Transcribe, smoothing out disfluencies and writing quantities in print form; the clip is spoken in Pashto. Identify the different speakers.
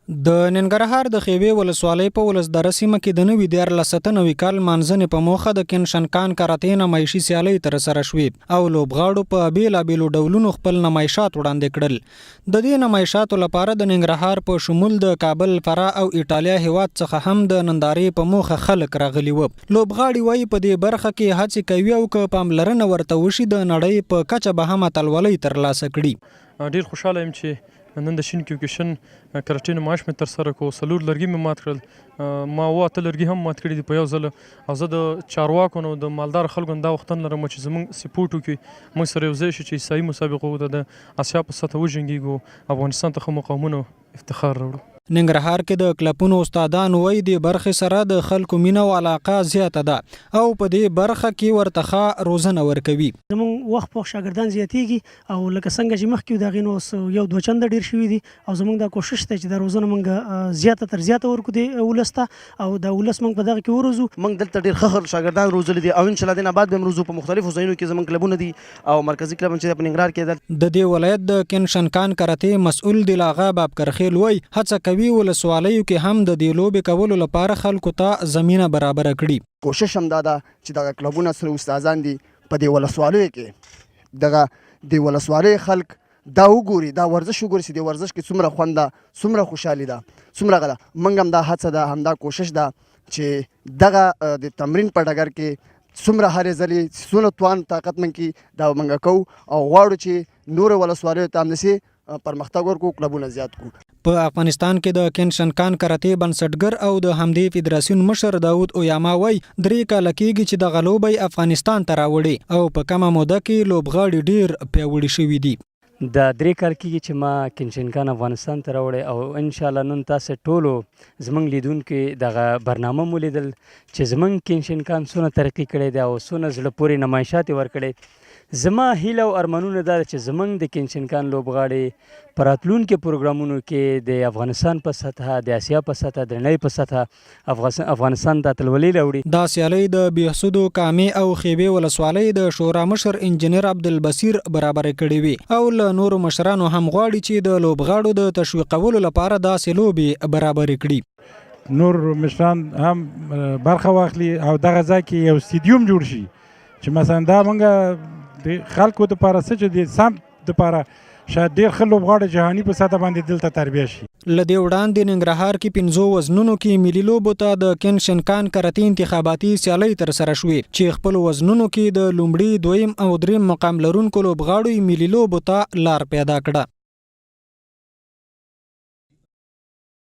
Speaker 1: د ننګرهار د خیوې ولسوالۍ په ولسدره سیمه کې د نوي 2019 کال مانځنې په موخه د کینشنکان کراته نمایشي سیالۍ ترسره شوې او لوبغاړو په بیلابیلو ډولونو خپل نمایشات وړاندې کړل. د دې نمایشاتو لپاره د ننګرهار په شمول د کابل، فراه او ایټالیا هیواد څخه هم د نندارې په موخه خلک راغلي وو. لوبغاړي وایي په دې برخه کې هڅې کوي او که پاملرنه ورته وشي د نړۍ په کچه به هم اتلولۍ ترلاسه کړي.
Speaker 2: ډیر خوشاله یم چې نن د شین کیوکیشن کراټې نمایش مې ترسره کړو. 4 لرګي مې مات کړل، ما 8 لرګي هم مات کړي دي په یو ځل. او زه د چارواکو نو د مالدار خلکو دا وختن لرم چې زموږ سپورټ وکړي، موږ سره یو ځای شو چې عیسایي مسابقو د اسیا په سطح وجنګیږو، افغانستان ته مقامونو افتخار راوړو.
Speaker 1: ننګرهار کې د کلپونو استادان وایي د برخې سره د خلکو مینه او علاقه زیاته ده او په دې برخه کې ورته روزنه ورکوي.
Speaker 3: زموږ وخت په شاګردان زیاتېږي او لکه څنګه چې مخکې د هغې نو یو دوه چنده ډېر شوي دي او زموږ دا کوشش دی چې دا روزنه موږ زیاته تر زیاته ورکړو د ولس ته او د ولس موږ په دغه کې وروزو.
Speaker 4: موږ دلته ډېر ښه شاګردان روزلي دي او انشاءالله دې نه بعد به هم روزو. په مختلفو ځایونو کې زموږ کلبونه دي او مرکزي کلب چې په ننګرهار کې
Speaker 1: د دې ولایت د کینشنکان کراته مسؤل دی لاغا بابکرخیل وایي هڅه کوي ولسوالۍ کې هم د دې لوبې کولو لپاره خلکو ته زمينه برابر کړي.
Speaker 5: کوشش هم دا ده چې دغه کلبونه سره استادان دي په دې ولسوالیو کې دغه د ولسوالۍ خلک دا وګوري، دا ورزش وګوري چې د ورزش کې څومره خوند ده، څومره خوشحالي ده، څومره غلا. موږ هم دا هڅه ده، هم دا کوشش ده چې دغه د تمرین په ډګر کې څومره هرې ځلې څونه توان طاقت من کې دا موږ کوو او غواړو چې نور ولسوالیو ته هم داسې پرمختګ ورکړو، کلبونه زیات کړو.
Speaker 1: په افغانستان کې د کینشنکان کراته بنسټګر او د همدې فدراسیون مشر داود اویاما وایي 3 کاله کېږي چې د غلوبۍ افغانستان ته راوړي او په کمه موده کې لوبغاړي ډیر پیاوړي شوي دي.
Speaker 6: د 3 کال کېږي چې ما کینشنکان افغانستان ته راوړی او انشاءالله نن تاسو ټولو زموږ لیدونکو دغه برنامه مو لیدل چې زموږ کینشنکان څونه ترقي کړی دی او څونه زړه پورې نمایشات یې ورکړی. زما هیله او ارمانونه دا چې زموږ د کینشنکان لوبغاړي په راتلونکو پروګرامونو کې د افغانستان په سطح، د اسیا په سطح، د نړۍ په سطح افغانستان ته اتلولۍ راوړي.
Speaker 1: دا سیالۍ د بهسودو، کامې او خیوې ولسوالۍ د شورا مشر انجینر عبدالبصیر برابر کړي وي او له نورو مشرانو هم غواړي چې د لوبغاړو د تشویقولو لپاره داسې لوبې برابر کړي.
Speaker 7: نور مشران هم برخه واخلي او دغه ځای کې یو سټیډیوم جوړ شي چې مثلا دا موږ د خلکو دپاره څه چې د سم دپاره شاید ډېر ښه لوبغاړي جهاني په سطح باندې دلته تربیه شي.
Speaker 1: له دې وړاندې ننګرهار کې 5 وزنونو کې ملي لوبو ته د کینشنکان کراته انتخاباتي سیالۍ ترسره شوې چې خپل وزنونو کې د لومړي، دویم او دریم مقام لرونکو لوبغاړو ملي لوبو ته لار پیدا کړه.